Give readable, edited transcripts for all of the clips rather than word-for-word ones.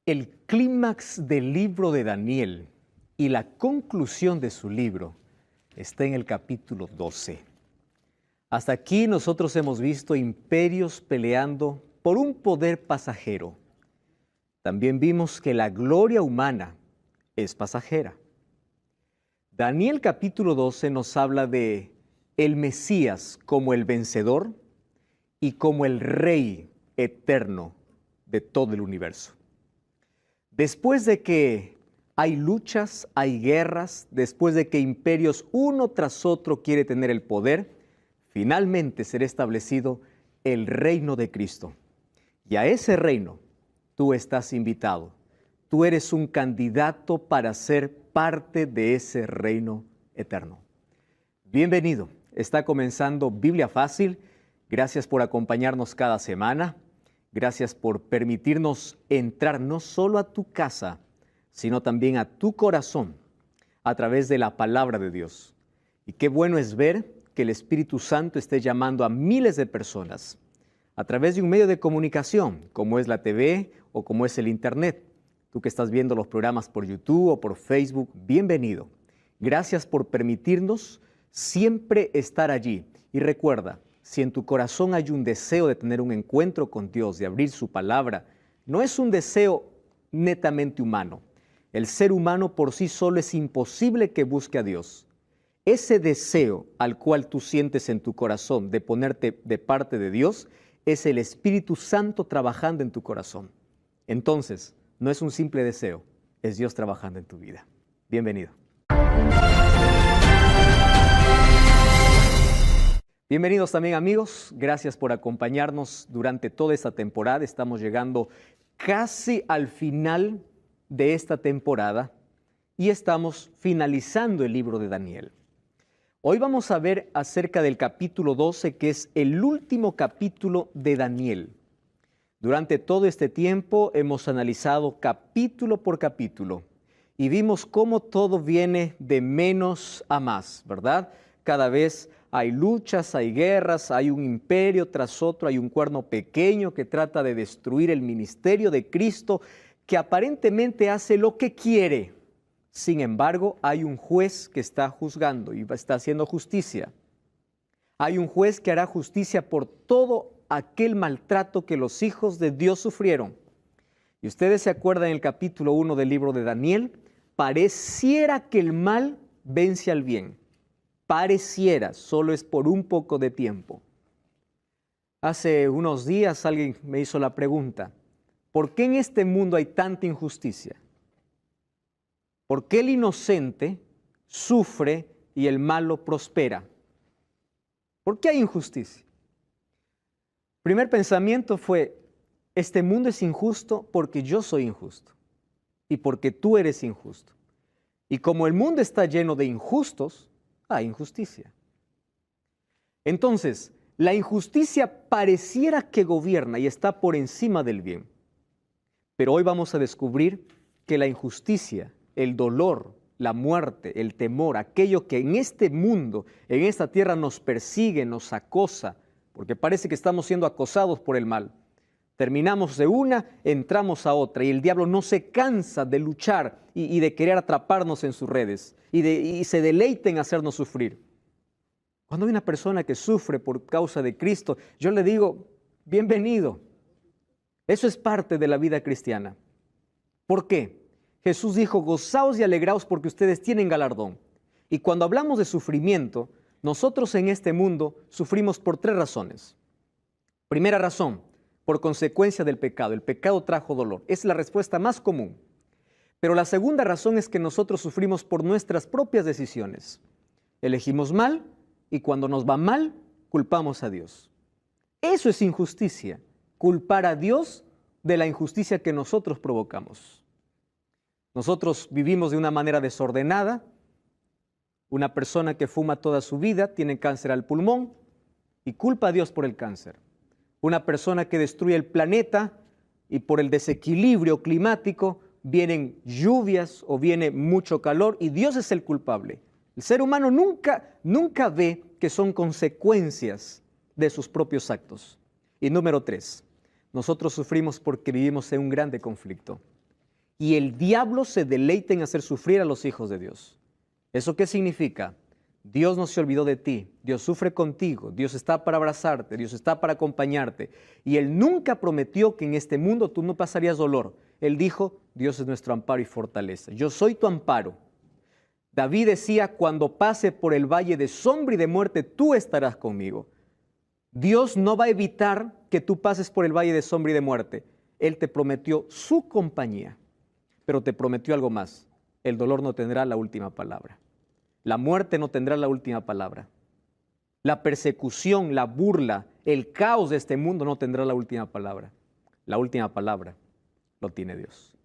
El clímax del libro de Daniel y la conclusión de su libro está en el capítulo 12. Hasta aquí nosotros hemos visto imperios peleando por un poder pasajero. También vimos que la gloria humana es pasajera. Daniel capítulo 12 nos habla de el Mesías como el vencedor y como el Rey eterno de todo el universo. Después de que hay luchas, hay guerras, después de que imperios uno tras otro quiere tener el poder, finalmente será establecido el reino de Cristo. Y a ese reino tú estás invitado. Tú eres un candidato para ser parte de ese reino eterno. Bienvenido. Está comenzando Biblia Fácil. Gracias por acompañarnos cada semana. Gracias por permitirnos entrar no solo a tu casa, sino también a tu corazón a través de la palabra de Dios. Y qué bueno es ver que el Espíritu Santo esté llamando a miles de personas a través de un medio de comunicación, como es la TV o como es el Internet. Tú que estás viendo los programas por YouTube o por Facebook, bienvenido. Gracias por permitirnos siempre estar allí. Y recuerda, si en tu corazón hay un deseo de tener un encuentro con Dios, de abrir su palabra, no es un deseo netamente humano. El ser humano por sí solo es imposible que busque a Dios. Ese deseo al cual tú sientes en tu corazón de ponerte de parte de Dios, es el Espíritu Santo trabajando en tu corazón. Entonces, no es un simple deseo, es Dios trabajando en tu vida. Bienvenido. Bienvenidos también, amigos. Gracias por acompañarnos durante toda esta temporada. Estamos llegando casi al final de esta temporada y estamos finalizando el libro de Daniel. Hoy vamos a ver acerca del capítulo 12, que es el último capítulo de Daniel. Durante todo este tiempo hemos analizado capítulo por capítulo y vimos cómo todo viene de menos a más, ¿verdad? Cada vez hay luchas, hay guerras, hay un imperio tras otro, hay un cuerno pequeño que trata de destruir el ministerio de Cristo, que aparentemente hace lo que quiere. Sin embargo, hay un juez que está juzgando y está haciendo justicia. Hay un juez que hará justicia por todo aquel maltrato que los hijos de Dios sufrieron. Y ustedes se acuerdan en el capítulo 1 del libro de Daniel, pareciera que el mal vence al bien. Pareciera, solo es por un poco de tiempo. Hace unos días alguien me hizo la pregunta, ¿por qué en este mundo hay tanta injusticia? ¿Por qué el inocente sufre y el malo prospera? ¿Por qué hay injusticia? Primer pensamiento fue, este mundo es injusto porque yo soy injusto y porque tú eres injusto. Y como el mundo está lleno de injustos, hay injusticia. Entonces, la injusticia pareciera que gobierna y está por encima del bien. Pero hoy vamos a descubrir que la injusticia, el dolor, la muerte, el temor, aquello que en este mundo, en esta tierra nos persigue, nos acosa, porque parece que estamos siendo acosados por el mal. Terminamos de una, entramos a otra y el diablo no se cansa de luchar y de querer atraparnos en sus redes y se deleita en hacernos sufrir. Cuando hay una persona que sufre por causa de Cristo, yo le digo, bienvenido. Eso es parte de la vida cristiana. ¿Por qué? Jesús dijo, gozaos y alegraos porque ustedes tienen galardón. Y cuando hablamos de sufrimiento, nosotros en este mundo sufrimos por 3 razones. Primera razón, por consecuencia del pecado. El pecado trajo dolor. Es la respuesta más común. Pero la segunda razón es que nosotros sufrimos por nuestras propias decisiones. Elegimos mal y cuando nos va mal, culpamos a Dios. Eso es injusticia, culpar a Dios de la injusticia que nosotros provocamos. Nosotros vivimos de una manera desordenada. Una persona que fuma toda su vida tiene cáncer al pulmón y culpa a Dios por el cáncer. Una persona que destruye el planeta y por el desequilibrio climático vienen lluvias o viene mucho calor y Dios es el culpable. El ser humano nunca ve que son consecuencias de sus propios actos. Y número 3, nosotros sufrimos porque vivimos en un grande conflicto. y el diablo se deleita en hacer sufrir a los hijos de Dios. ¿Eso qué significa? Dios no se olvidó de ti, Dios sufre contigo, Dios está para abrazarte, Dios está para acompañarte. Y Él nunca prometió que en este mundo tú no pasarías dolor. Él dijo, Dios es nuestro amparo y fortaleza. Yo soy tu amparo. David decía, cuando pase por el valle de sombra y de muerte, tú estarás conmigo. Dios no va a evitar que tú pases por el valle de sombra y de muerte. Él te prometió su compañía, pero te prometió algo más. El dolor no tendrá la última palabra. La muerte no tendrá la última palabra. La persecución, la burla, el caos de este mundo no tendrá la última palabra. La última palabra lo tiene Dios.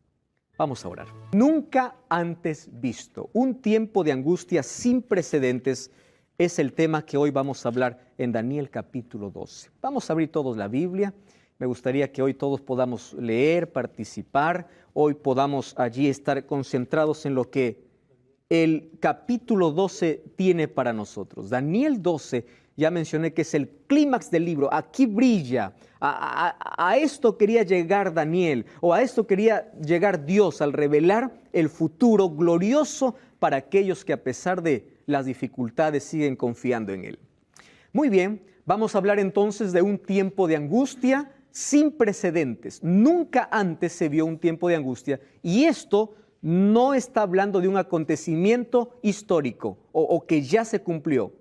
Vamos a orar. Nunca antes visto, un tiempo de angustia sin precedentes es el tema que hoy vamos a hablar en Daniel capítulo 12. Vamos a abrir todos la Biblia. Me gustaría que hoy todos podamos leer, participar. Hoy podamos allí estar concentrados en lo que el capítulo 12 tiene para nosotros. Daniel 12, ya mencioné que es el clímax del libro. Aquí brilla. A esto quería llegar Daniel, o a esto quería llegar Dios al revelar el futuro glorioso para aquellos que a pesar de las dificultades siguen confiando en Él. Muy bien, vamos a hablar entonces de un tiempo de angustia sin precedentes. Nunca antes se vio un tiempo de angustia, y esto no está hablando de un acontecimiento histórico o que ya se cumplió.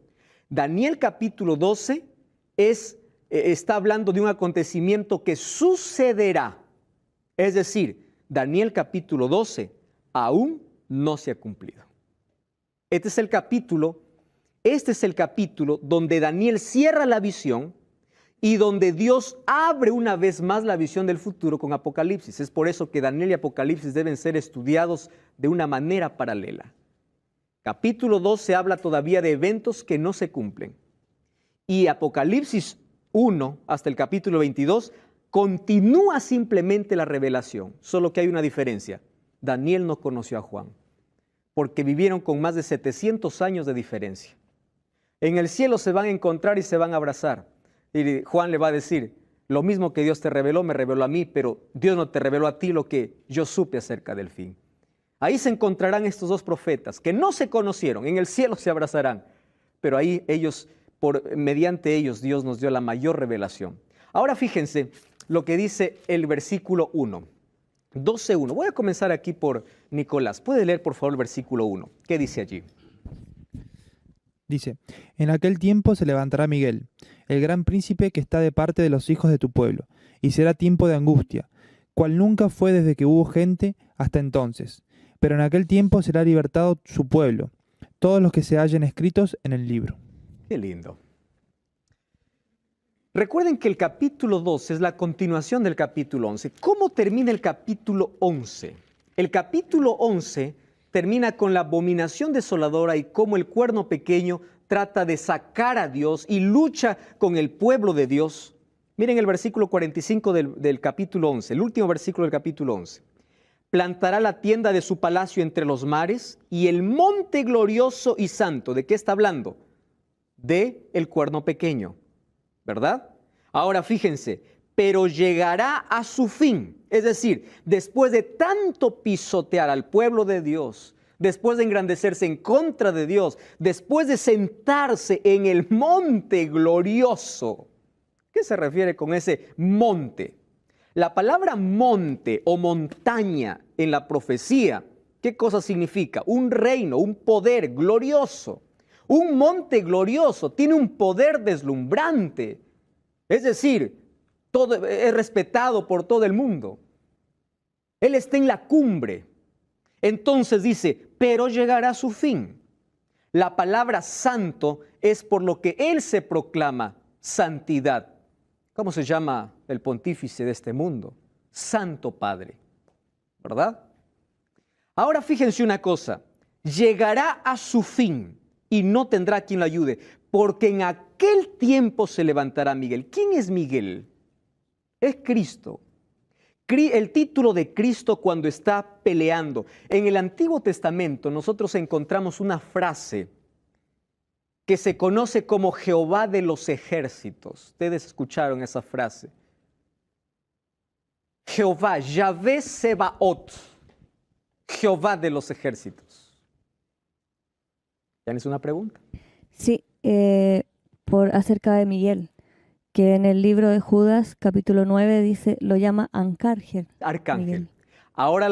Daniel capítulo 12 está hablando de un acontecimiento que sucederá. Es decir, Daniel capítulo 12 aún no se ha cumplido. Este es el capítulo donde Daniel cierra la visión y donde Dios abre una vez más la visión del futuro con Apocalipsis. Es por eso que Daniel y Apocalipsis deben ser estudiados de una manera paralela. Capítulo 12 habla todavía de eventos que no se cumplen. Y Apocalipsis 1 hasta el capítulo 22 continúa simplemente la revelación, solo que hay una diferencia. Daniel no conoció a Juan, porque vivieron con más de 700 años de diferencia. En el cielo se van a encontrar y se van a abrazar. Y Juan le va a decir, lo mismo que Dios te reveló, me reveló a mí, pero Dios no te reveló a ti lo que yo supe acerca del fin. Ahí se encontrarán estos dos profetas que no se conocieron, en el cielo se abrazarán, pero ahí mediante ellos Dios nos dio la mayor revelación. Ahora fíjense lo que dice el versículo 1, 12:1. Voy a comenzar aquí por Nicolás. ¿Puede leer por favor el versículo 1? ¿Qué dice allí? Dice, en aquel tiempo se levantará Miguel, el gran príncipe que está de parte de los hijos de tu pueblo, y será tiempo de angustia, cual nunca fue desde que hubo gente hasta entonces. Pero en aquel tiempo será libertado su pueblo, todos los que se hallen escritos en el libro. Qué lindo. Recuerden que el capítulo 12 es la continuación del capítulo 11. ¿Cómo termina el capítulo 11? El capítulo 11 termina con la abominación desoladora y cómo el cuerno pequeño trata de sacar a Dios y lucha con el pueblo de Dios. Miren el versículo 45 del capítulo 11, el último versículo del capítulo 11. Plantará la tienda de su palacio entre los mares y el monte glorioso y santo. ¿De qué está hablando? De el cuerno pequeño, ¿verdad? Ahora fíjense, pero llegará a su fin. Es decir, después de tanto pisotear al pueblo de Dios, después de engrandecerse en contra de Dios, después de sentarse en el monte glorioso. ¿Qué se refiere con ese monte? La palabra monte o montaña en la profecía, ¿qué cosa significa? Un reino, un poder glorioso. Un monte glorioso tiene un poder deslumbrante. Es decir, es respetado por todo el mundo. Él está en la cumbre. Entonces dice, pero llegará a su fin. La palabra santo es por lo que Él se proclama santidad. ¿Cómo se llama el pontífice de este mundo? Santo Padre, ¿verdad? Ahora fíjense una cosa, llegará a su fin y no tendrá quien lo ayude, porque en aquel tiempo se levantará Miguel. ¿Quién es Miguel? Es Cristo. El título de Cristo cuando está peleando. En el Antiguo Testamento nosotros encontramos una frase que se conoce como Jehová de los ejércitos. Ustedes escucharon esa frase. Jehová, Yahvé Sebaot. Jehová de los ejércitos. ¿Tienes una pregunta? Sí, acerca de Miguel, que en el libro de Judas, capítulo 9, dice, lo llama Arcángel. Arcángel. Miguel. Ahora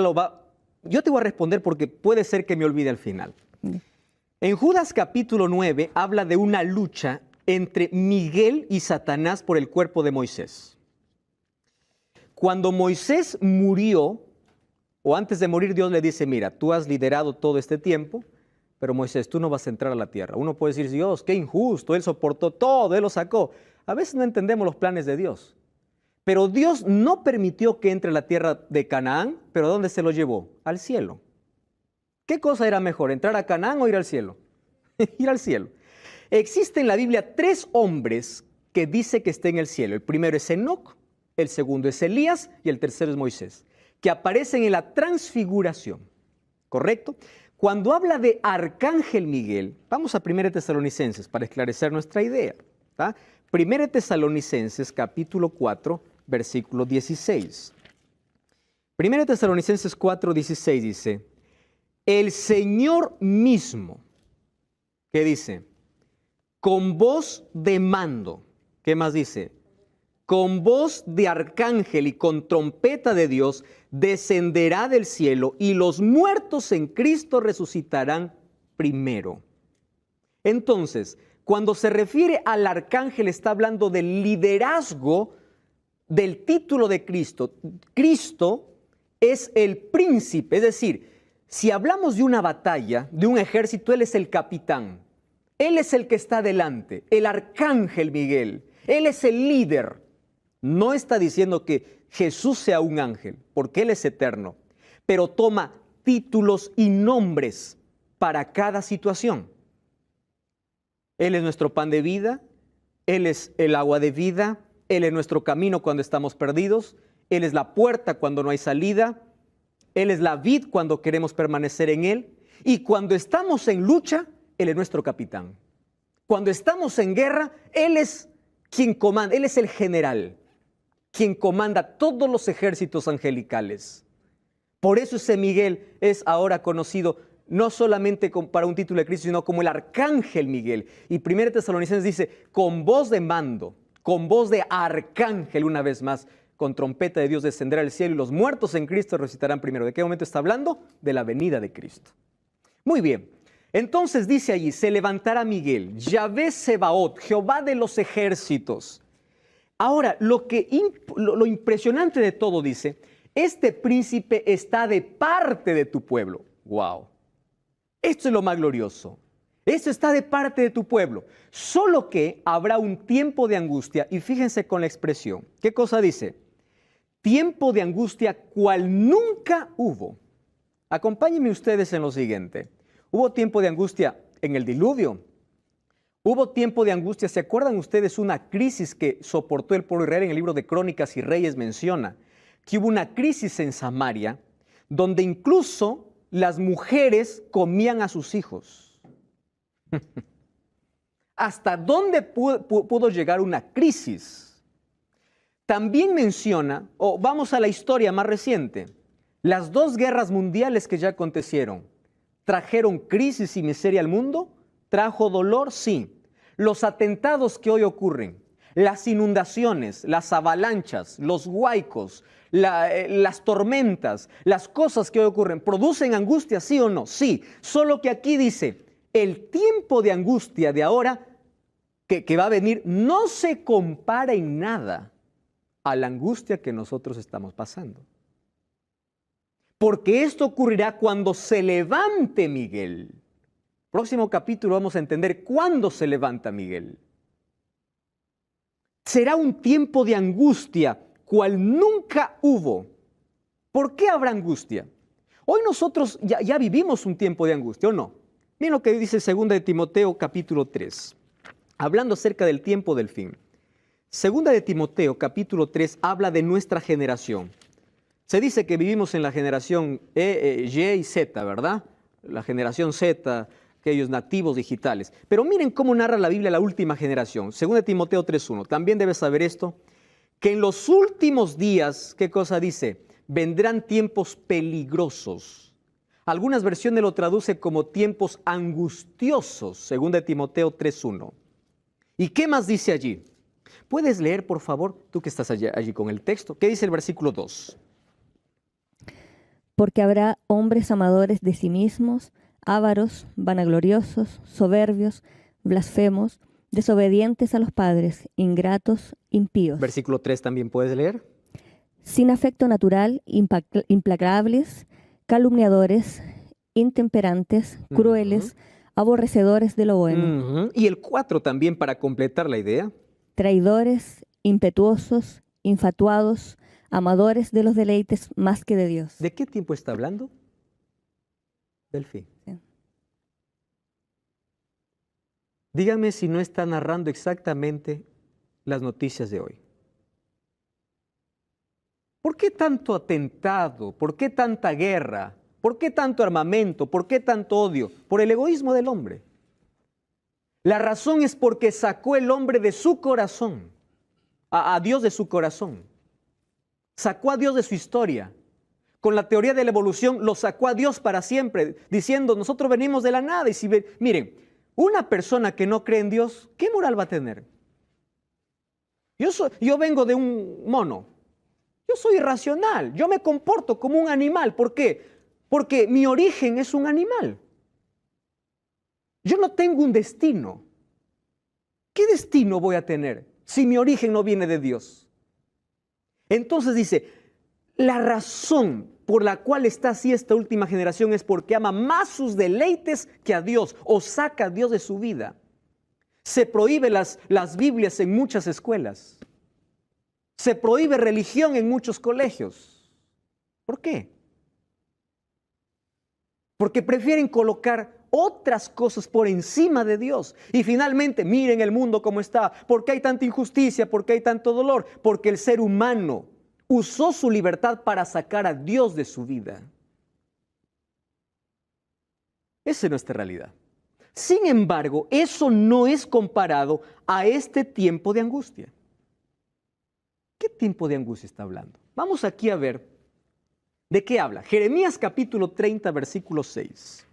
yo te voy a responder porque puede ser que me olvide al final. Bien. En Judas capítulo 9 habla de una lucha entre Miguel y Satanás por el cuerpo de Moisés. Cuando Moisés murió, o antes de morir, Dios le dice, mira, tú has liderado todo este tiempo, pero Moisés, tú no vas a entrar a la tierra. Uno puede decir, Dios, qué injusto, Él soportó todo, Él lo sacó. A veces no entendemos los planes de Dios. Pero Dios no permitió que entre a la tierra de Canaán, pero ¿a dónde se lo llevó? Al cielo. ¿Qué cosa era mejor, entrar a Canaán o ir al cielo? Ir al cielo. Existen en la Biblia 3 hombres que dice que está en el cielo. El primero es Enoc, el segundo es Elías y el tercero es Moisés, que aparecen en la transfiguración. ¿Correcto? Cuando habla de Arcángel Miguel, vamos a 1 Tesalonicenses para esclarecer nuestra idea. 1 Tesalonicenses capítulo 4, versículo 16. 1 Tesalonicenses 4, 16 dice, el Señor mismo, ¿qué dice? Con voz de mando. ¿Qué más dice? Con voz de arcángel y con trompeta de Dios descenderá del cielo y los muertos en Cristo resucitarán primero. Entonces, cuando se refiere al arcángel está hablando del liderazgo del título de Cristo. Cristo es el príncipe, es decir, si hablamos de una batalla, de un ejército, Él es el capitán. Él es el que está delante, el arcángel Miguel. Él es el líder. No está diciendo que Jesús sea un ángel, porque Él es eterno, pero toma títulos y nombres para cada situación. Él es nuestro pan de vida, Él es el agua de vida, Él es nuestro camino cuando estamos perdidos, Él es la puerta cuando no hay salida, Él es la vid cuando queremos permanecer en Él, y cuando estamos en lucha, Él es nuestro capitán. Cuando estamos en guerra, Él es quien comanda, Él es el general, quien comanda todos los ejércitos angelicales. Por eso ese Miguel es ahora conocido no solamente para un título de Cristo, sino como el arcángel Miguel. Y 1 Tesalonicenses dice, con voz de mando, con voz de arcángel una vez más, con trompeta de Dios descenderá al cielo y los muertos en Cristo resucitarán primero. ¿De qué momento está hablando? De la venida de Cristo. Muy bien. Entonces dice allí, se levantará Miguel, Yahvé Sebaot, Jehová de los ejércitos. Ahora, lo impresionante de todo dice, este príncipe está de parte de tu pueblo. ¡Wow! Esto es lo más glorioso. Esto está de parte de tu pueblo. Solo que habrá un tiempo de angustia, y fíjense con la expresión. ¿Qué cosa dice? Tiempo de angustia cual nunca hubo. Acompáñenme ustedes en lo siguiente. Hubo tiempo de angustia en el diluvio. Hubo tiempo de angustia, ¿se acuerdan ustedes una crisis que soportó el pueblo de Israel? En el libro de Crónicas y Reyes menciona que hubo una crisis en Samaria donde incluso las mujeres comían a sus hijos. ¿Hasta dónde pudo llegar una crisis? También menciona, vamos a la historia más reciente, las 2 guerras mundiales que ya acontecieron. ¿Trajeron crisis y miseria al mundo? ¿Trajo dolor? Sí. Los atentados que hoy ocurren, las inundaciones, las avalanchas, los huaicos, las tormentas, las cosas que hoy ocurren, ¿producen angustia, sí o no? Sí. Solo que aquí dice, el tiempo de angustia de ahora que va a venir no se compara en nada a la angustia que nosotros estamos pasando. Porque esto ocurrirá cuando se levante Miguel. Próximo capítulo vamos a entender cuándo se levanta Miguel. Será un tiempo de angustia, cual nunca hubo. ¿Por qué habrá angustia? Hoy nosotros ya vivimos un tiempo de angustia, ¿o no? Miren lo que dice 2 de Timoteo capítulo 3, hablando acerca del tiempo del fin. 2 de Timoteo capítulo 3 habla de nuestra generación. Se dice que vivimos en la generación Y y Z, ¿verdad? La generación Z, aquellos nativos digitales. Pero miren cómo narra la Biblia la última generación. 2 de Timoteo 3.1. También debes saber esto, que en los últimos días, ¿qué cosa dice? Vendrán tiempos peligrosos. Algunas versiones lo traducen como tiempos angustiosos, según de Timoteo 3:1. ¿Y qué más dice allí? ¿Puedes leer, por favor, tú que estás allí con el texto? ¿Qué dice el versículo 2? Porque habrá hombres amadores de sí mismos, ávaros, vanagloriosos, soberbios, blasfemos, desobedientes a los padres, ingratos, impíos. Versículo 3 también puedes leer. Sin afecto natural, implacables, calumniadores, intemperantes, crueles, aborrecedores de lo bueno. Y el 4 también para completar la idea. Traidores, impetuosos, infatuados, amadores de los deleites más que de Dios. ¿De qué tiempo está hablando? Del fin. Sí. Dígame si no está narrando exactamente las noticias de hoy. ¿Por qué tanto atentado? ¿Por qué tanta guerra? ¿Por qué tanto armamento? ¿Por qué tanto odio? Por el egoísmo del hombre. La razón es porque sacó el hombre de su corazón, a Dios de su corazón. Sacó a Dios de su historia. Con la teoría de la evolución lo sacó a Dios para siempre, diciendo, nosotros venimos de la nada. Miren, una persona que no cree en Dios, ¿qué moral va a tener? Yo vengo de un mono. Yo soy irracional. Yo me comporto como un animal. ¿Por qué? Porque mi origen es un animal. Yo no tengo un destino. ¿Qué destino voy a tener si mi origen no viene de Dios? Entonces dice, la razón por la cual está así esta última generación es porque ama más sus deleites que a Dios, o saca a Dios de su vida. Se prohíbe las Biblias en muchas escuelas. Se prohíbe religión en muchos colegios. ¿Por qué? Porque prefieren colocar otras cosas por encima de Dios. Y finalmente, miren el mundo como está. ¿Por qué hay tanta injusticia? ¿Por qué hay tanto dolor? Porque el ser humano usó su libertad para sacar a Dios de su vida. Esa es nuestra realidad. Sin embargo, eso no es comparado a este tiempo de angustia. ¿Qué tiempo de angustia está hablando? Vamos aquí a ver de qué habla. Jeremías capítulo 30, versículo 6.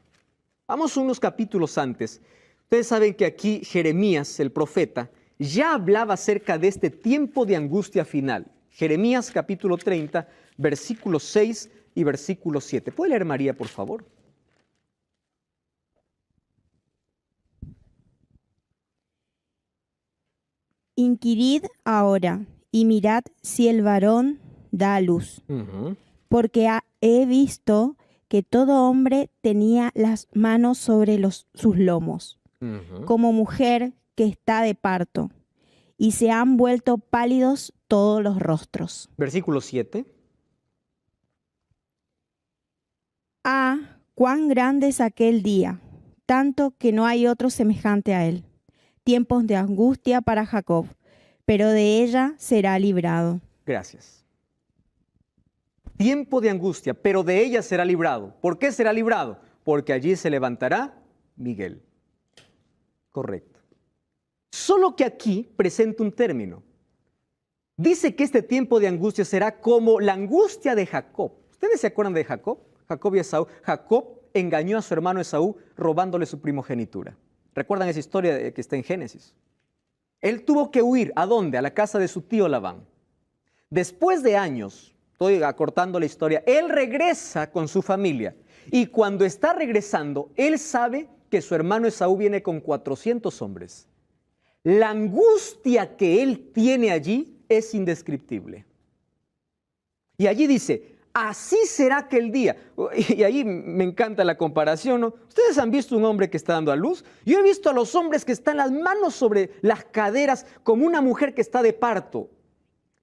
Vamos unos capítulos antes. Ustedes saben que aquí Jeremías, el profeta, ya hablaba acerca de este tiempo de angustia final. Jeremías capítulo 30, versículo 6 y versículo 7. ¿Puede leer María, por favor? Inquirid ahora y mirad si el varón da a luz, porque he visto que todo hombre tenía las manos sobre sus lomos, como mujer que está de parto, y se han vuelto pálidos todos los rostros. Versículo 7. Ah, cuán grande es aquel día, tanto que no hay otro semejante a él. Tiempos de angustia para Jacob, pero de ella será librado. Gracias. Tiempo de angustia, pero de ella será librado. ¿Por qué será librado? Porque allí se levantará Miguel. Correcto. Solo que aquí presenta un término. Dice que este tiempo de angustia será como la angustia de Jacob. ¿Ustedes se acuerdan de Jacob? Jacob y Esaú. Jacob engañó a su hermano Esaú robándole su primogenitura. ¿Recuerdan esa historia que está en Génesis? Él tuvo que huir. ¿A dónde? A la casa de su tío Labán. Después de años, estoy acortando la historia, él regresa con su familia. Y cuando está regresando, él sabe que su hermano Esaú viene con 400 hombres. La angustia que él tiene allí es indescriptible. Y allí dice, así será aquel día. Y ahí me encanta la comparación, ¿no? ¿Ustedes han visto un hombre que está dando a luz? Yo he visto a los hombres que están las manos sobre las caderas como una mujer que está de parto.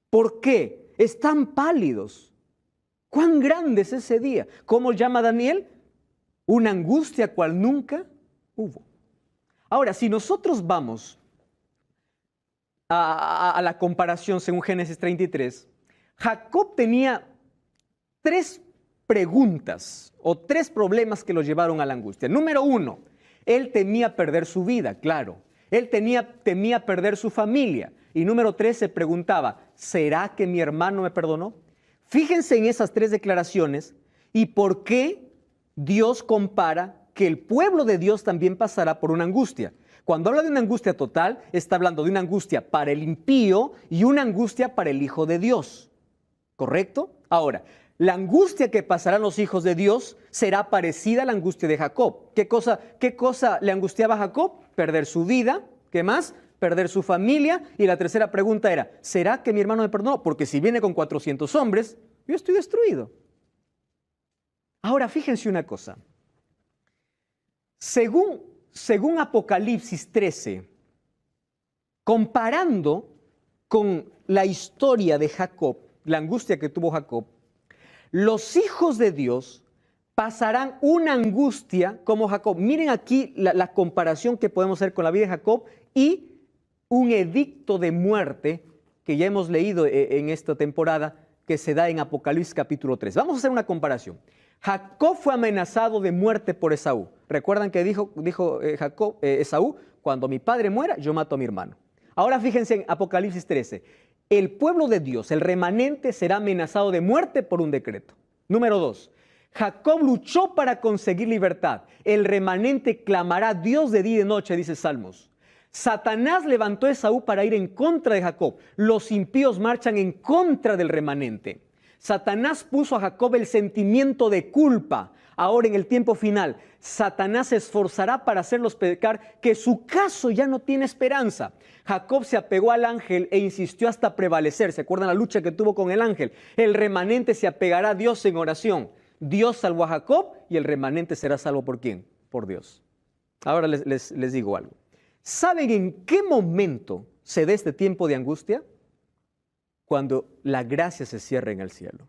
¿Por qué? Están pálidos. ¿Cuán grande es ese día? ¿Cómo llama Daniel? Una angustia cual nunca hubo. Ahora, si nosotros vamos a la comparación según Génesis 33, Jacob tenía 3 preguntas o 3 problemas que lo llevaron a la angustia. Número 1, él temía perder su vida, claro. Él temía perder su familia. Y número 3, se preguntaba, ¿será que mi hermano me perdonó? Fíjense en esas 3 declaraciones y por qué Dios compara que el pueblo de Dios también pasará por una angustia. Cuando habla de una angustia total, está hablando de una angustia para el impío y una angustia para el Hijo de Dios. ¿Correcto? Ahora, la angustia que pasarán los hijos de Dios será parecida a la angustia de Jacob. ¿Qué cosa le angustiaba a Jacob? Perder su vida. ¿Qué más? Perder su familia. Y la tercera pregunta era, ¿será que mi hermano me perdonó? Porque si viene con 400 hombres, yo estoy destruido. Ahora, fíjense una cosa. Según Apocalipsis 13, comparando con la historia de Jacob, la angustia que tuvo Jacob, los hijos de Dios pasarán una angustia como Jacob. Miren aquí la comparación que podemos hacer con la vida de Jacob y un edicto de muerte que ya hemos leído en esta temporada que se da en Apocalipsis capítulo 3. Vamos a hacer una comparación. Jacob fue amenazado de muerte por Esaú. ¿Recuerdan que dijo Esaú, cuando mi padre muera, yo mato a mi hermano? Ahora fíjense en Apocalipsis 13. El pueblo de Dios, el remanente, será amenazado de muerte por un decreto. Número 2. Jacob luchó para conseguir libertad. El remanente clamará a Dios de día y de noche, dice Salmos. Satanás levantó a Esaú para ir en contra de Jacob. Los impíos marchan en contra del remanente. Satanás puso a Jacob el sentimiento de culpa. Ahora en el tiempo final, Satanás se esforzará para hacerlos pecar, que su caso ya no tiene esperanza. Jacob se apegó al ángel e insistió hasta prevalecer. ¿Se acuerdan la lucha que tuvo con el ángel? El remanente se apegará a Dios en oración. Dios salvó a Jacob y el remanente será salvo ¿por quién? Por Dios. Ahora les digo algo. ¿Saben en qué momento se da este tiempo de angustia? Cuando la gracia se cierra en el cielo.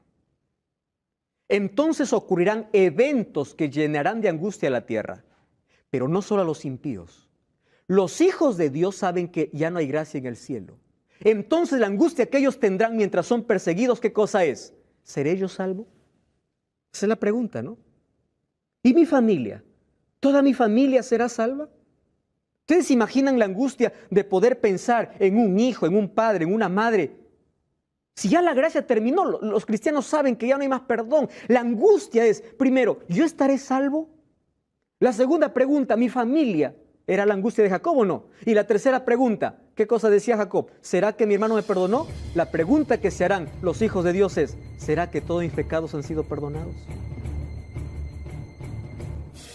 Entonces ocurrirán eventos que llenarán de angustia a la tierra, pero no solo a los impíos. Los hijos de Dios saben que ya no hay gracia en el cielo. Entonces la angustia que ellos tendrán mientras son perseguidos, ¿qué cosa es? ¿Seré yo salvo? Esa es la pregunta, ¿no? ¿Y mi familia? ¿Toda mi familia será salva? ¿Ustedes imaginan la angustia de poder pensar en un hijo, en un padre, en una madre? Si ya la gracia terminó, los cristianos saben que ya no hay más perdón. La angustia es, primero, ¿yo estaré salvo? La segunda pregunta, ¿mi familia? ¿Era la angustia de Jacob o no? Y la tercera pregunta, ¿qué cosa decía Jacob? ¿Será que mi hermano me perdonó? La pregunta que se harán los hijos de Dios es, ¿será que todos mis pecados han sido perdonados?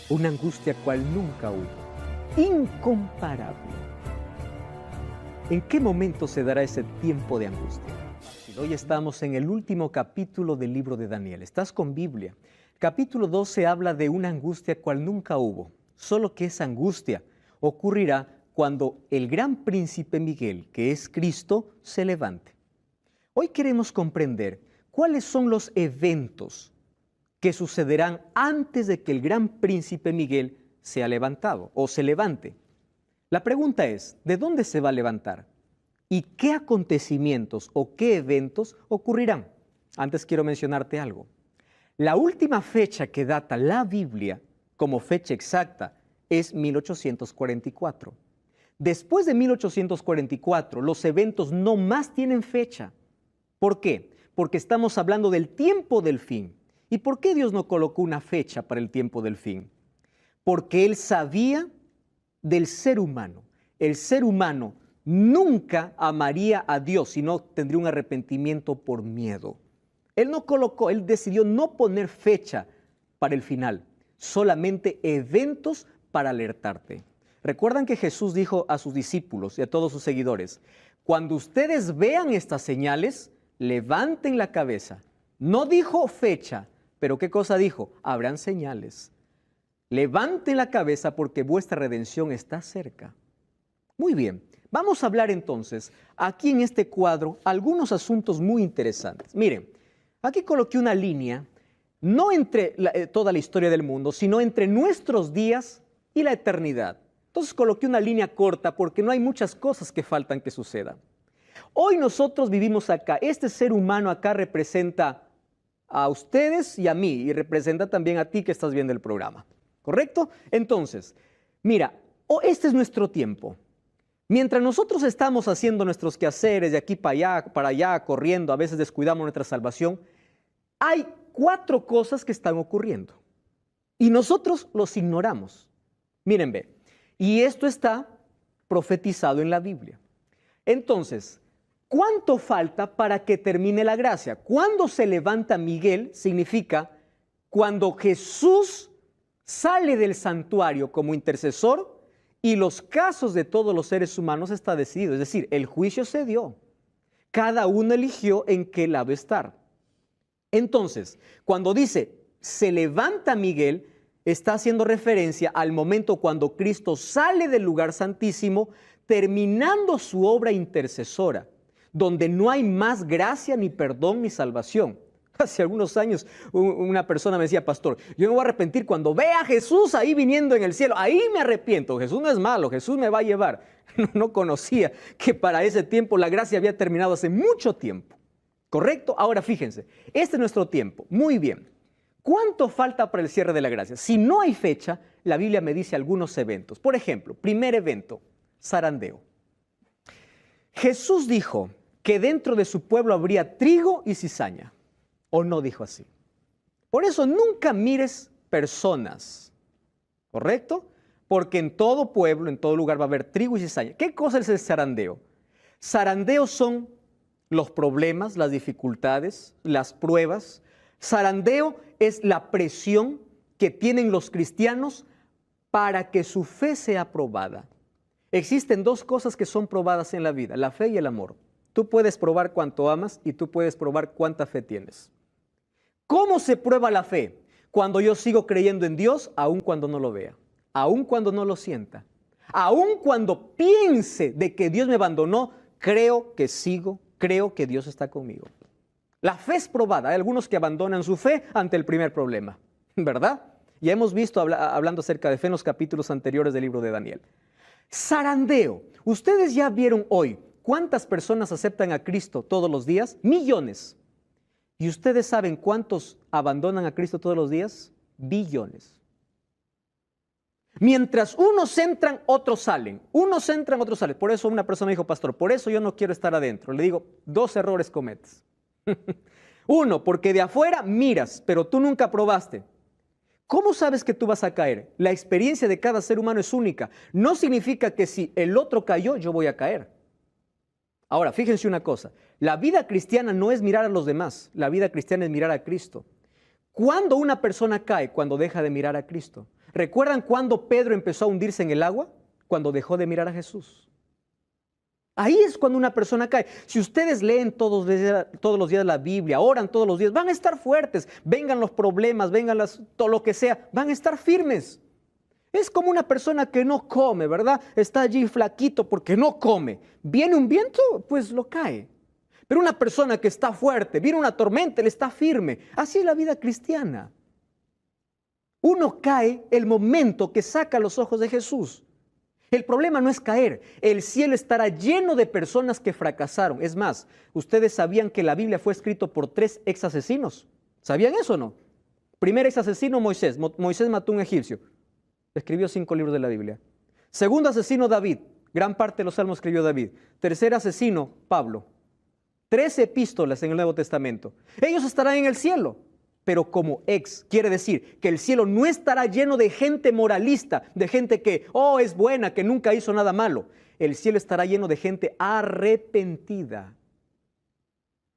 Una angustia cual nunca hubo, incomparable. ¿En qué momento se dará ese tiempo de angustia? Hoy estamos en el último capítulo del libro de Daniel. ¿Estás con Biblia? Capítulo 12 habla de una angustia cual nunca hubo, solo que esa angustia ocurrirá cuando el gran príncipe Miguel, que es Cristo, se levante. Hoy queremos comprender cuáles son los eventos que sucederán antes de que el gran príncipe Miguel sea levantado o se levante. La pregunta es, ¿de dónde se va a levantar? ¿Y qué acontecimientos o qué eventos ocurrirán? Antes quiero mencionarte algo. La última fecha que data la Biblia como fecha exacta es 1844. Después de 1844, los eventos no más tienen fecha. ¿Por qué? Porque estamos hablando del tiempo del fin. ¿Y por qué Dios no colocó una fecha para el tiempo del fin? Porque Él sabía del ser humano. El ser humano nunca amaría a Dios, sino tendría un arrepentimiento por miedo. Él decidió no poner fecha para el final, solamente eventos para alertarte. Recuerdan que Jesús dijo a sus discípulos y a todos sus seguidores, cuando ustedes vean estas señales, levanten la cabeza. No dijo fecha, pero ¿qué cosa dijo? Habrán señales. Levanten la cabeza porque vuestra redención está cerca. Muy bien. Vamos a hablar entonces, aquí en este cuadro, algunos asuntos muy interesantes. Miren, aquí coloqué una línea, no entre toda la historia del mundo, sino entre nuestros días y la eternidad. Entonces coloqué una línea corta porque no hay muchas cosas que faltan que sucedan. Hoy nosotros vivimos acá, este ser humano acá representa a ustedes y a mí, y representa también a ti que estás viendo el programa, ¿correcto? Entonces, mira, este es nuestro tiempo. Mientras nosotros estamos haciendo nuestros quehaceres de aquí para allá, corriendo, a veces descuidamos nuestra salvación, hay 4 cosas que están ocurriendo. Y nosotros los ignoramos. Miren, ve. Y esto está profetizado en la Biblia. Entonces, ¿cuánto falta para que termine la gracia? Cuando se levanta Miguel, significa cuando Jesús sale del santuario como intercesor y los casos de todos los seres humanos está decidido. Es decir, el juicio se dio. Cada uno eligió en qué lado estar. Entonces, cuando dice, se levanta Miguel, está haciendo referencia al momento cuando Cristo sale del lugar santísimo, terminando su obra intercesora, donde no hay más gracia, ni perdón, ni salvación. Hace algunos años una persona me decía, pastor, yo me voy a arrepentir cuando vea a Jesús ahí viniendo en el cielo. Ahí me arrepiento. Jesús no es malo, Jesús me va a llevar. No conocía que para ese tiempo la gracia había terminado hace mucho tiempo. ¿Correcto? Ahora fíjense, este es nuestro tiempo. Muy bien. ¿Cuánto falta para el cierre de la gracia? Si no hay fecha, la Biblia me dice algunos eventos. Por ejemplo, primer evento, zarandeo. Jesús dijo que dentro de su pueblo habría trigo y cizaña. ¿O no dijo así? Por eso nunca mires personas, ¿correcto? Porque en todo pueblo, en todo lugar va a haber trigo y cizaña. ¿Qué cosa es el zarandeo? Zarandeo son los problemas, las dificultades, las pruebas. Zarandeo es la presión que tienen los cristianos para que su fe sea probada. Existen dos cosas que son probadas en la vida, la fe y el amor. Tú puedes probar cuánto amas y tú puedes probar cuánta fe tienes. ¿Cómo se prueba la fe? Cuando yo sigo creyendo en Dios, aun cuando no lo vea, aun cuando no lo sienta, aun cuando piense de que Dios me abandonó, creo que sigo, creo que Dios está conmigo. La fe es probada. Hay algunos que abandonan su fe ante el primer problema, ¿verdad? Ya hemos visto hablando acerca de fe en los capítulos anteriores del libro de Daniel. Zarandeo. Ustedes ya vieron hoy cuántas personas aceptan a Cristo todos los días. Millones. ¿Y ustedes saben cuántos abandonan a Cristo todos los días? Billones. Mientras unos entran, otros salen. Unos entran, otros salen. Por eso una persona me dijo, pastor, por eso yo no quiero estar adentro. Le digo, dos errores cometes. Uno, porque de afuera miras, pero tú nunca probaste. ¿Cómo sabes que tú vas a caer? La experiencia de cada ser humano es única. No significa que si el otro cayó, yo voy a caer. Ahora, fíjense una cosa. La vida cristiana no es mirar a los demás. La vida cristiana es mirar a Cristo. ¿Cuándo una persona cae? Cuando deja de mirar a Cristo. ¿Recuerdan cuando Pedro empezó a hundirse en el agua? Cuando dejó de mirar a Jesús. Ahí es cuando una persona cae. Si ustedes leen todos los días la Biblia, oran todos los días, van a estar fuertes. Vengan los problemas, vengan todo lo que sea, van a estar firmes. Es como una persona que no come, ¿verdad? Está allí flaquito porque no come. Viene un viento, pues lo cae. Pero una persona que está fuerte, viene una tormenta, él está firme. Así es la vida cristiana. Uno cae el momento que saca los ojos de Jesús. El problema no es caer. El cielo estará lleno de personas que fracasaron. Es más, ¿ustedes sabían que la Biblia fue escrita por 3 ex asesinos? ¿Sabían eso o no? Primer ex asesino, Moisés. Moisés mató a un egipcio. Escribió 5 libros de la Biblia. Segundo asesino, David. Gran parte de los salmos escribió David. Tercer asesino, Pablo. 3 epístolas en el Nuevo Testamento. Ellos estarán en el cielo, pero como ex. Quiere decir que el cielo no estará lleno de gente moralista, de gente que, es buena, que nunca hizo nada malo. El cielo estará lleno de gente arrepentida,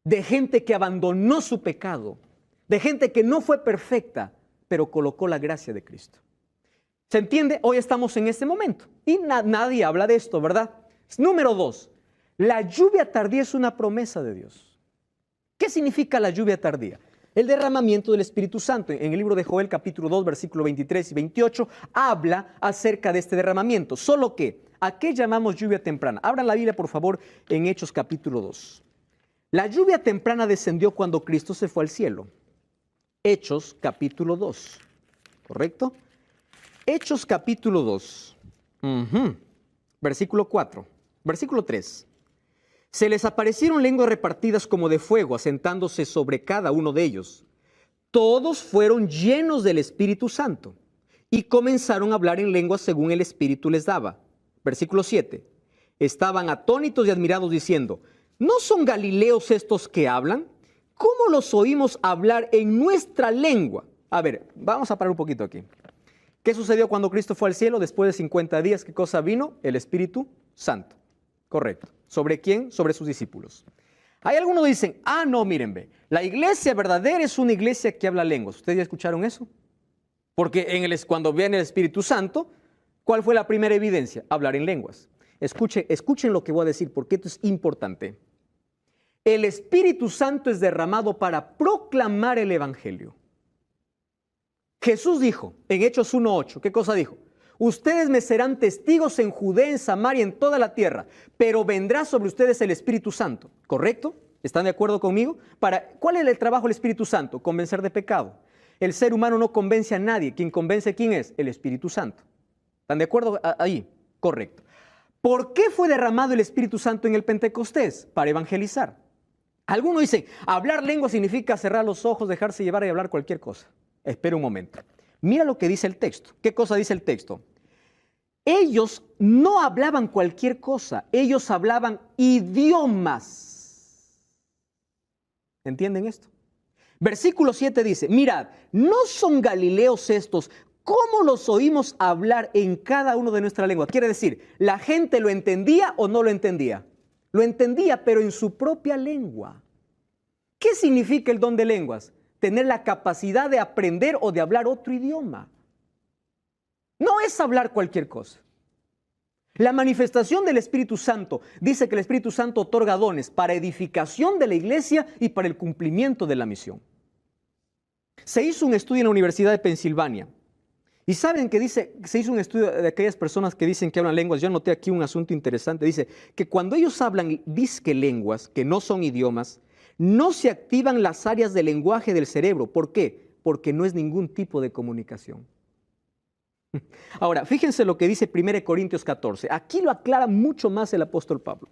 de gente que abandonó su pecado, de gente que no fue perfecta, pero colocó la gracia de Cristo. ¿Se entiende? Hoy estamos en este momento y nadie habla de esto, ¿verdad? Número 2, la lluvia tardía es una promesa de Dios. ¿Qué significa la lluvia tardía? El derramamiento del Espíritu Santo. En el libro de Joel, capítulo 2, versículo 23 y 28, habla acerca de este derramamiento. Solo que, ¿a qué llamamos lluvia temprana? Abran la Biblia, por favor, en Hechos, capítulo 2. La lluvia temprana descendió cuando Cristo se fue al cielo. Hechos, capítulo 2. ¿Correcto? Hechos, capítulo 2. Versículo 4. Versículo 3. Se les aparecieron lenguas repartidas como de fuego, asentándose sobre cada uno de ellos. Todos fueron llenos del Espíritu Santo y comenzaron a hablar en lenguas según el Espíritu les daba. Versículo 7. Estaban atónitos y admirados diciendo, ¿no son galileos estos que hablan? ¿Cómo los oímos hablar en nuestra lengua A ver, vamos a parar un poquito aquí. ¿Qué sucedió cuando Cristo fue al cielo? Después de 50 días, ¿qué cosa vino? El Espíritu Santo. Correcto. ¿Sobre quién? Sobre sus discípulos. Hay algunos que dicen, no, miren, ve, la iglesia verdadera es una iglesia que habla lenguas. ¿Ustedes ya escucharon eso? Porque cuando viene el Espíritu Santo, ¿cuál fue la primera evidencia? Hablar en lenguas. Escuchen lo que voy a decir, porque esto es importante. El Espíritu Santo es derramado para proclamar el Evangelio. Jesús dijo en Hechos 1:8, ¿qué cosa dijo? Ustedes me serán testigos en Judea, en Samaria, en toda la tierra, pero vendrá sobre ustedes el Espíritu Santo. ¿Correcto? ¿Están de acuerdo conmigo? ¿Cuál es el trabajo del Espíritu Santo? Convencer de pecado. El ser humano no convence a nadie. ¿Quién convence quién es? El Espíritu Santo. ¿Están de acuerdo ahí? Correcto. ¿Por qué fue derramado el Espíritu Santo en el Pentecostés? Para evangelizar. Algunos dicen, hablar lengua significa cerrar los ojos, dejarse llevar y hablar cualquier cosa. Espera un momento. Mira lo que dice el texto. ¿Qué cosa dice el texto? Ellos no hablaban cualquier cosa. Ellos hablaban idiomas. ¿Entienden esto? Versículo 7 dice, mirad, ¿no son galileos estos? ¿Cómo los oímos hablar en cada uno de nuestra lengua? Quiere decir, ¿la gente lo entendía o no lo entendía? Lo entendía, pero en su propia lengua. ¿Qué significa el don de lenguas? Tener la capacidad de aprender o de hablar otro idioma. No es hablar cualquier cosa. La manifestación del Espíritu Santo dice que el Espíritu Santo otorga dones para edificación de la iglesia y para el cumplimiento de la misión. Se hizo un estudio en la Universidad de Pensilvania. Y saben que se hizo un estudio de aquellas personas que dicen que hablan lenguas. Yo anoté aquí un asunto interesante. Dice que cuando ellos hablan disque lenguas, que no son idiomas, no se activan las áreas del lenguaje del cerebro. ¿Por qué? Porque no es ningún tipo de comunicación. Ahora, fíjense lo que dice 1 Corintios 14. Aquí lo aclara mucho más el apóstol Pablo.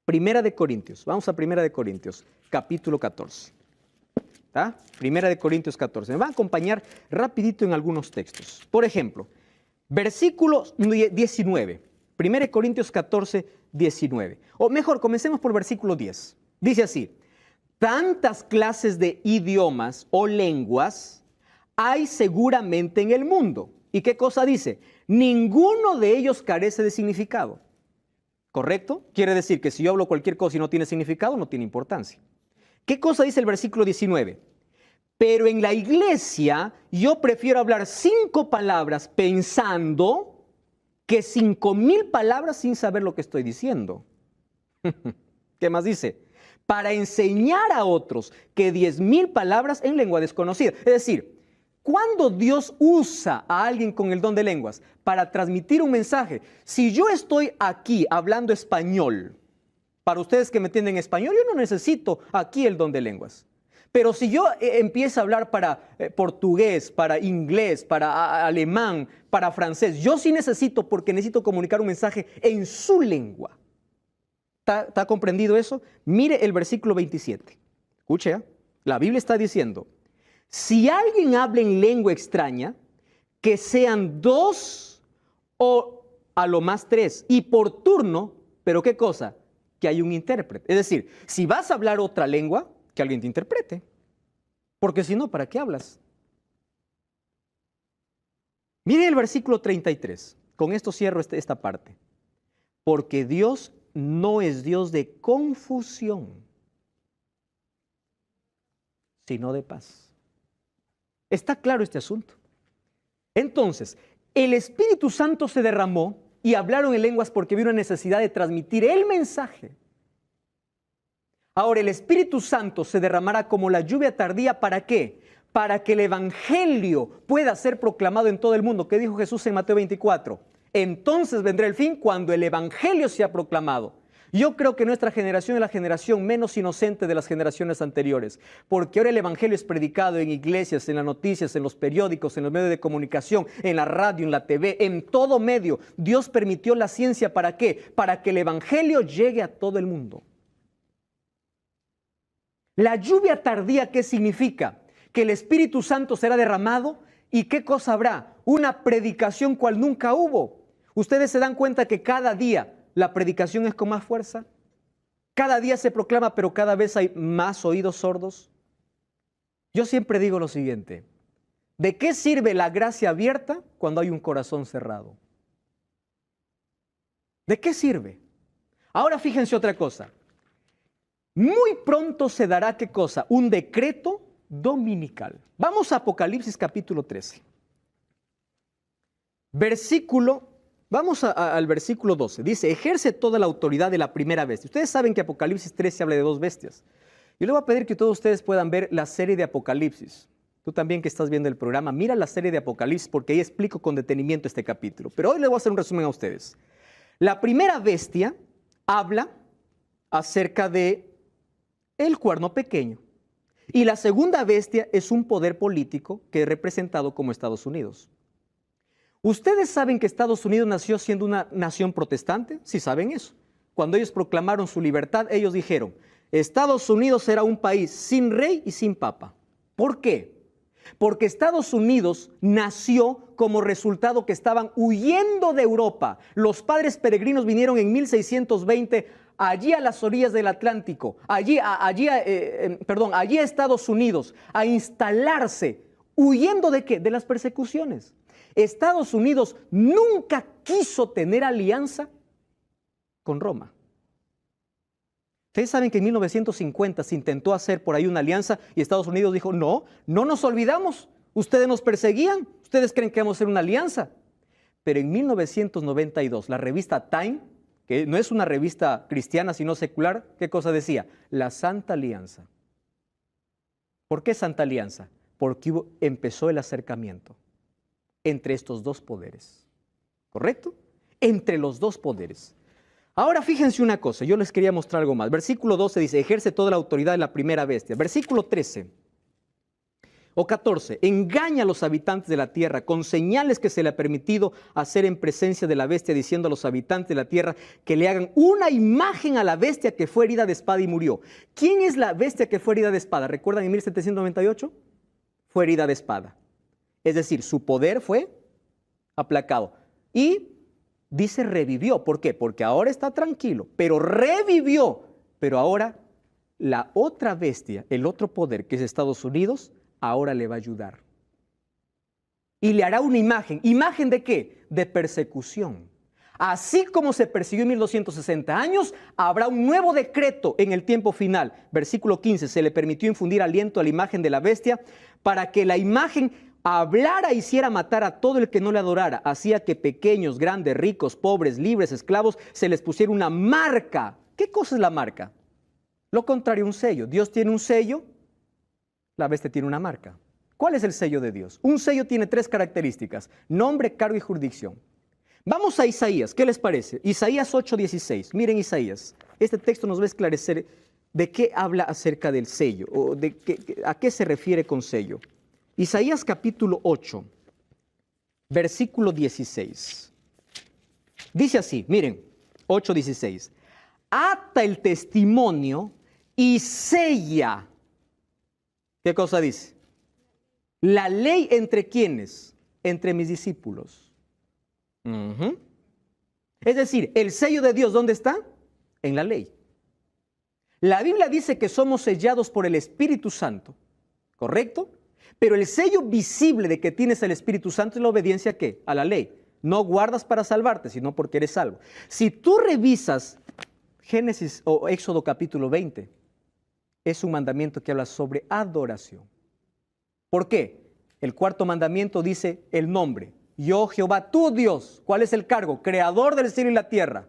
1 Corintios, vamos a 1 Corintios, capítulo 14. ¿Está? 1 Corintios 14. Me va a acompañar rapidito en algunos textos. Por ejemplo, versículo 19. 1 Corintios 14, 19. O mejor, comencemos por versículo 10. Dice así, tantas clases de idiomas o lenguas hay seguramente en el mundo. ¿Y qué cosa dice? Ninguno de ellos carece de significado. ¿Correcto? Quiere decir que si yo hablo cualquier cosa y no tiene significado, no tiene importancia. ¿Qué cosa dice el versículo 19? Pero en la iglesia yo prefiero hablar 5 palabras pensando que 5,000 palabras sin saber lo que estoy diciendo. ¿Qué más dice? Para enseñar a otros que 10,000 palabras en lengua desconocida. Es decir, ¿cuándo Dios usa a alguien con el don de lenguas? Para transmitir un mensaje. Si yo estoy aquí hablando español, para ustedes que me entienden español, yo no necesito aquí el don de lenguas. Pero si yo empiezo a hablar para portugués, para inglés, para alemán, para francés, yo sí necesito, porque necesito comunicar un mensaje en su lengua. ¿Está comprendido eso? Mire el versículo 27. Escuche, la Biblia está diciendo, si alguien habla en lengua extraña, que sean 2 o a lo más 3, y por turno, ¿pero qué cosa? Que hay un intérprete. Es decir, si vas a hablar otra lengua, que alguien te interprete. Porque si no, ¿para qué hablas? Mire el versículo 33. Con esto cierro esta parte. Porque Dios no es Dios de confusión, sino de paz. ¿Está claro este asunto? Entonces, el Espíritu Santo se derramó y hablaron en lenguas porque había una necesidad de transmitir el mensaje. Ahora, el Espíritu Santo se derramará como la lluvia tardía, ¿para qué? Para que el Evangelio pueda ser proclamado en todo el mundo. ¿Qué dijo Jesús en Mateo 24? Entonces vendrá el fin cuando el Evangelio sea proclamado. Yo creo que nuestra generación es la generación menos inocente de las generaciones anteriores, porque ahora el Evangelio es predicado en iglesias, en las noticias, en los periódicos, en los medios de comunicación, en la radio, en la TV, en todo medio. Dios permitió la ciencia, ¿para qué? Para que el Evangelio llegue a todo el mundo. La lluvia tardía, ¿qué significa? Que el Espíritu Santo será derramado y ¿qué cosa habrá? Una predicación cual nunca hubo. Ustedes se dan cuenta que cada día la predicación es con más fuerza. Cada día se proclama, pero cada vez hay más oídos sordos. Yo siempre digo lo siguiente, ¿De qué sirve la gracia abierta cuando hay un corazón cerrado? ¿De qué sirve? Ahora fíjense otra cosa. Muy pronto se dará, ¿qué cosa? Un decreto dominical. Vamos a Apocalipsis capítulo 13. Vamos al versículo 12. Dice, ejerce toda la autoridad de la primera bestia. Ustedes saben que Apocalipsis 13 habla de dos bestias. Yo le voy a pedir que todos ustedes puedan ver la serie de Apocalipsis. Tú también que estás viendo el programa, mira la serie de Apocalipsis porque ahí explico con detenimiento este capítulo. Pero hoy les voy a hacer un resumen a ustedes. La primera bestia habla acerca de el cuerno pequeño. Y la segunda bestia es un poder político que es representado como Estados Unidos. ¿Ustedes saben que Estados Unidos nació siendo una nación protestante? Sí saben eso. Cuando ellos proclamaron su libertad, ellos dijeron, Estados Unidos será un país sin rey y sin papa. ¿Por qué? Porque Estados Unidos nació como resultado que estaban huyendo de Europa. Los padres peregrinos vinieron en 1620 allí a las orillas del Atlántico, allí a Estados Unidos, a instalarse, huyendo ¿de qué? De las persecuciones. Estados Unidos nunca quiso tener alianza con Roma. Ustedes saben que en 1950 se intentó hacer por ahí una alianza y Estados Unidos dijo, no nos olvidamos, ustedes nos perseguían, ustedes creen que vamos a hacer una alianza. Pero en 1992 la revista Time, que no es una revista cristiana sino secular, ¿qué cosa decía? La Santa Alianza. ¿Por qué Santa Alianza? Porque empezó el acercamiento entre estos dos poderes, ¿correcto? Entre los dos poderes. Ahora fíjense una cosa, yo les quería mostrar algo más. Versículo 12 dice, ejerce toda la autoridad de la primera bestia. Versículo 13 o 14, engaña a los habitantes de la tierra con señales que se le ha permitido hacer en presencia de la bestia, diciendo a los habitantes de la tierra que le hagan una imagen a la bestia que fue herida de espada y murió. ¿Quién es la bestia que fue herida de espada? ¿Recuerdan en 1798? Fue herida de espada. Es decir, su poder fue aplacado. Y dice revivió. ¿Por qué? Porque ahora está tranquilo, pero revivió. Pero ahora la otra bestia, el otro poder que es Estados Unidos, ahora le va a ayudar. Y le hará una imagen. ¿Imagen de qué? De persecución. Así como se persiguió en 1260 años, habrá un nuevo decreto en el tiempo final. Versículo 15, se le permitió infundir aliento a la imagen de la bestia para que la imagen hablara e hiciera matar a todo el que no le adorara. Hacía que pequeños, grandes, ricos, pobres, libres, esclavos, se les pusiera una marca. ¿Qué cosa es la marca? Lo contrario, un sello. Dios tiene un sello, la bestia tiene una marca. ¿Cuál es el sello de Dios? Un sello tiene tres características: nombre, cargo y jurisdicción. Vamos a Isaías, ¿qué les parece? Isaías 8:16. Miren Isaías. Este texto nos va a esclarecer de qué habla acerca del sello, o a qué se refiere con sello. Isaías capítulo 8, versículo 16. Dice así, miren, 8:16. Ata el testimonio y sella. ¿Qué cosa dice? La ley entre ¿quiénes? Entre mis discípulos. Es decir, el sello de Dios, ¿dónde está? En la ley. La Biblia dice que somos sellados por el Espíritu Santo, ¿correcto? Pero el sello visible de que tienes el Espíritu Santo es la obediencia ¿a qué? A la ley. No guardas para salvarte, sino porque eres salvo. Si tú revisas Génesis o Éxodo capítulo 20, es un mandamiento que habla sobre adoración. ¿Por qué? El cuarto mandamiento dice el nombre. Yo, Jehová, tu Dios. ¿Cuál es el cargo? Creador del cielo y la tierra.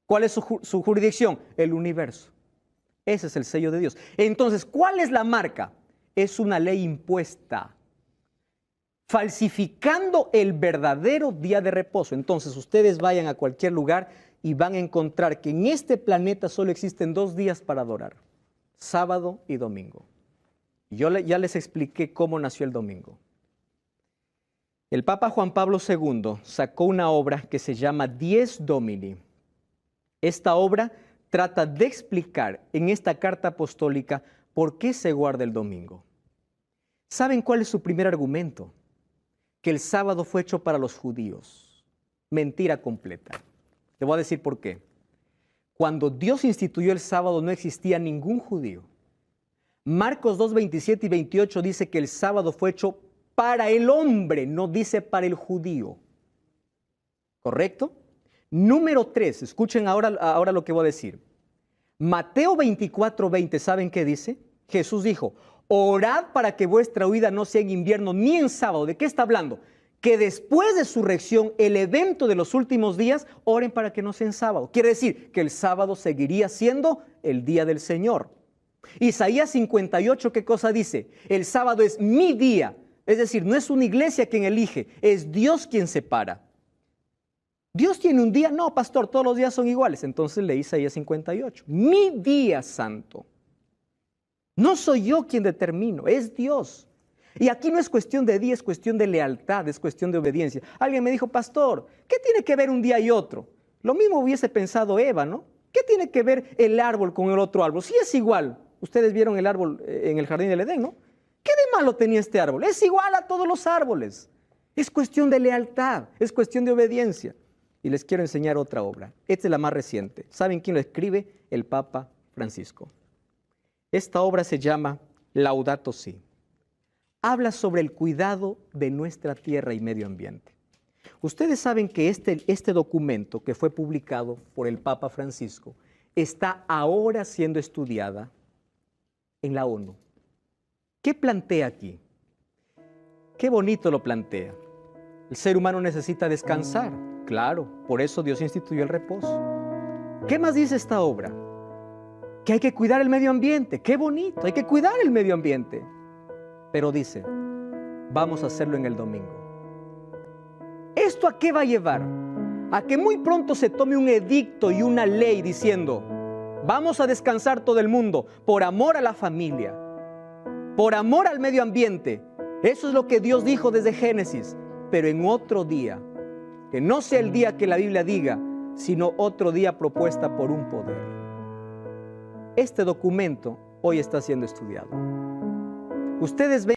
¿Cuál es su jurisdicción? El universo. Ese es el sello de Dios. Entonces, ¿cuál es la marca? Es una ley impuesta, falsificando el verdadero día de reposo. Entonces, ustedes vayan a cualquier lugar y van a encontrar que en este planeta solo existen 2 días para adorar: sábado y domingo. Yo ya les expliqué cómo nació el domingo. El Papa Juan Pablo II sacó una obra que se llama Dies Domini. Esta obra trata de explicar en esta carta apostólica por qué se guarda el domingo. ¿Saben cuál es su primer argumento? Que el sábado fue hecho para los judíos. Mentira completa. Te voy a decir por qué. Cuando Dios instituyó el sábado no existía ningún judío. Marcos 2, 27 y 28 dice que el sábado fue hecho para el hombre, no dice para el judío. ¿Correcto? Número 3, escuchen ahora lo que voy a decir. Mateo 24:20, ¿saben qué dice? Jesús dijo, orad para que vuestra huida no sea en invierno ni en sábado. ¿De qué está hablando? Que después de su resurrección, el evento de los últimos días, oren para que no sea en sábado. Quiere decir que el sábado seguiría siendo el día del Señor. Isaías 58, ¿qué cosa dice? El sábado es mi día. Es decir, no es una iglesia quien elige, es Dios quien separa. ¿Dios tiene un día? No, pastor, todos los días son iguales. Entonces lee Isaías 58. Mi día santo. No soy yo quien determino, es Dios. Y aquí no es cuestión de día, es cuestión de lealtad, es cuestión de obediencia. Alguien me dijo, pastor, ¿qué tiene que ver un día y otro? Lo mismo hubiese pensado Eva, ¿no? ¿Qué tiene que ver el árbol con el otro árbol? Si es igual. Ustedes vieron el árbol en el jardín del Edén, ¿no? ¿Qué de malo tenía este árbol? Es igual a todos los árboles. Es cuestión de lealtad, es cuestión de obediencia. Y les quiero enseñar otra obra. Esta es la más reciente. ¿Saben quién lo escribe? El Papa Francisco. Esta obra se llama Laudato Si. Habla sobre el cuidado de nuestra tierra y medio ambiente. Ustedes saben que este documento que fue publicado por el Papa Francisco está ahora siendo estudiada en la ONU. ¿Qué plantea aquí? Qué bonito lo plantea. El ser humano necesita descansar. Claro, por eso Dios instituyó el reposo. ¿Qué más dice esta obra? Que hay que cuidar el medio ambiente. ¡Qué bonito! Hay que cuidar el medio ambiente. Pero dice, vamos a hacerlo en el domingo. ¿Esto a qué va a llevar? A que muy pronto se tome un edicto y una ley diciendo, vamos a descansar todo el mundo por amor a la familia, por amor al medio ambiente. Eso es lo que Dios dijo desde Génesis, pero en otro día, que no sea el día que la Biblia diga, sino otro día propuesta por un poder. Este documento hoy está siendo estudiado. Ustedes ven.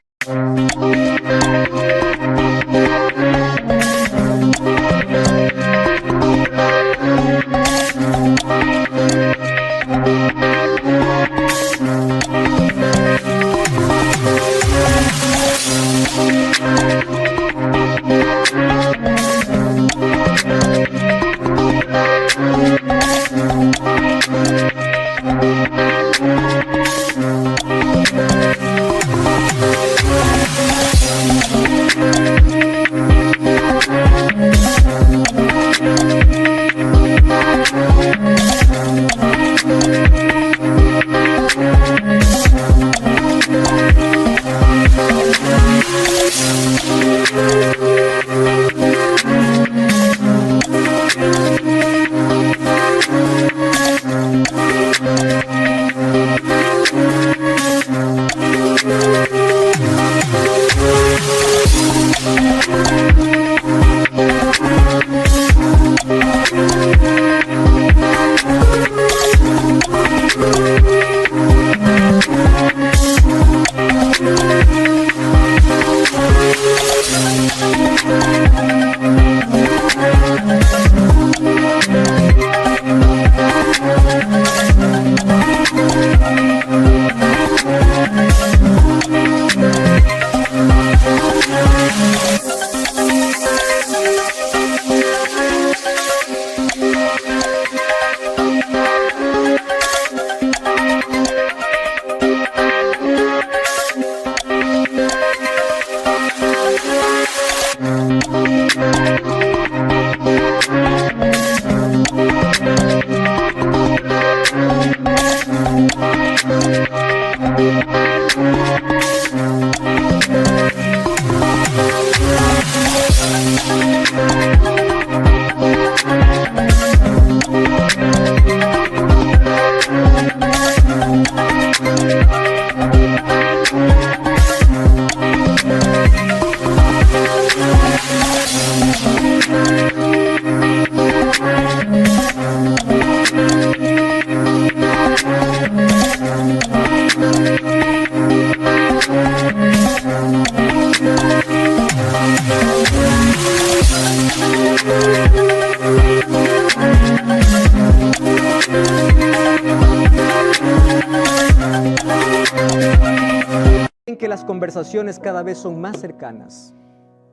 conversaciones cada vez son más cercanas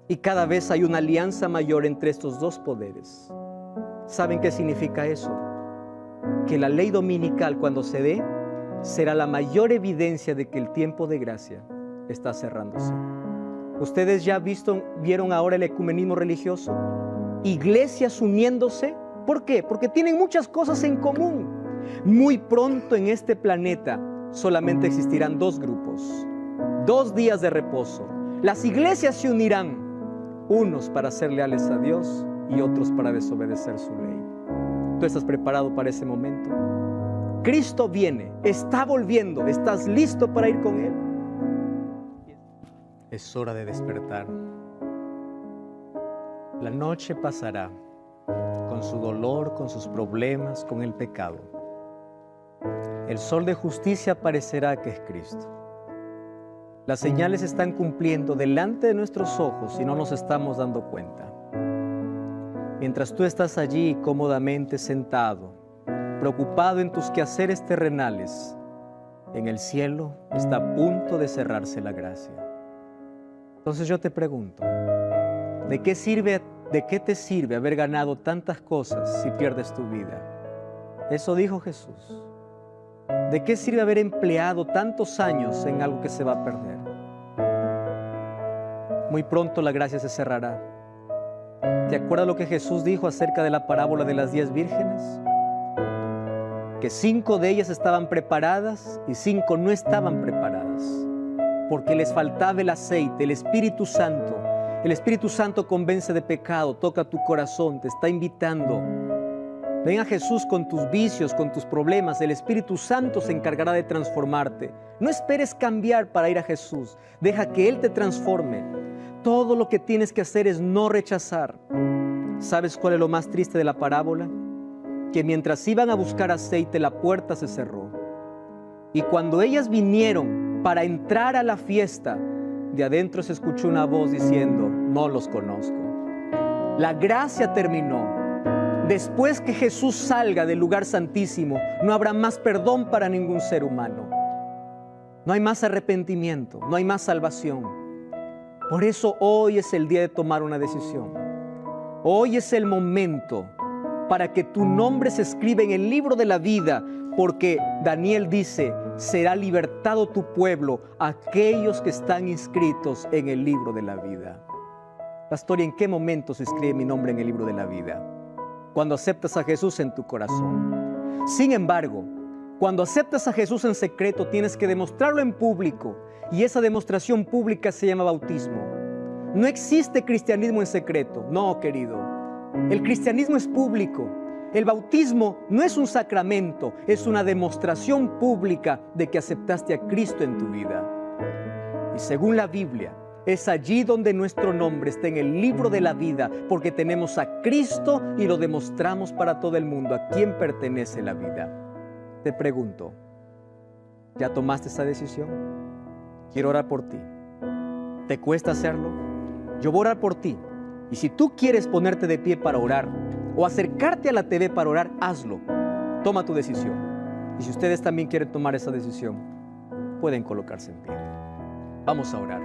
y cada vez hay una alianza mayor entre estos dos poderes. ¿Saben qué significa eso? Que la ley dominical, cuando se dé, será la mayor evidencia de que el tiempo de gracia está cerrándose. ¿Ustedes ya vieron ahora el ecumenismo religioso? Iglesias uniéndose. ¿Por qué? Porque tienen muchas cosas en común. Muy pronto en este planeta solamente existirán dos grupos, 2 días de reposo. Las iglesias se unirán, unos para ser leales a Dios y otros para desobedecer su ley. ¿Tú estás preparado para ese momento? Cristo viene, está volviendo, ¿estás listo para ir con Él? Es hora de despertar. La noche pasará con su dolor, con sus problemas, con el pecado. El sol de justicia aparecerá, que es Cristo. Las señales se están cumpliendo delante de nuestros ojos y no nos estamos dando cuenta. Mientras tú estás allí cómodamente sentado, preocupado en tus quehaceres terrenales, en el cielo está a punto de cerrarse la gracia. Entonces yo te pregunto, ¿de qué te sirve haber ganado tantas cosas si pierdes tu vida? Eso dijo Jesús. ¿De qué sirve haber empleado tantos años en algo que se va a perder? Muy pronto la gracia se cerrará. ¿Te acuerdas lo que Jesús dijo acerca de la parábola de las 10 vírgenes? Que 5 de ellas estaban preparadas y 5 no estaban preparadas, porque les faltaba el aceite, el Espíritu Santo. El Espíritu Santo convence de pecado, toca tu corazón, te está invitando. Ven a Jesús con tus vicios, con tus problemas. El Espíritu Santo se encargará de transformarte. No esperes cambiar para ir a Jesús. Deja que Él te transforme. Todo lo que tienes que hacer es no rechazar. ¿Sabes cuál es lo más triste de la parábola? Que mientras iban a buscar aceite, la puerta se cerró. Y cuando ellas vinieron para entrar a la fiesta, de adentro se escuchó una voz diciendo: no los conozco. La gracia terminó. Después que Jesús salga del lugar santísimo, no habrá más perdón para ningún ser humano. No hay más arrepentimiento, no hay más salvación. Por eso hoy es el día de tomar una decisión. Hoy es el momento para que tu nombre se escriba en el libro de la vida, porque Daniel dice: será libertado tu pueblo, aquellos que están inscritos en el libro de la vida. Pastor, ¿y en qué momento se escribe mi nombre en el libro de la vida? Cuando aceptas a Jesús en tu corazón. Sin embargo, cuando aceptas a Jesús en secreto, tienes que demostrarlo en público, y esa demostración pública se llama bautismo. No existe cristianismo en secreto, no, querido. El cristianismo es público. El bautismo no es un sacramento, es una demostración pública de que aceptaste a Cristo en tu vida. Y según la Biblia, es allí donde nuestro nombre está en el libro de la vida, porque tenemos a Cristo y lo demostramos para todo el mundo a quién pertenece la vida. Te pregunto, ¿ya tomaste esa decisión? Quiero orar por ti. ¿Te cuesta hacerlo? Yo voy a orar por ti. Y si tú quieres ponerte de pie para orar o acercarte a la TV para orar, hazlo. Toma tu decisión. Y si ustedes también quieren tomar esa decisión, pueden colocarse en pie. Vamos a orar.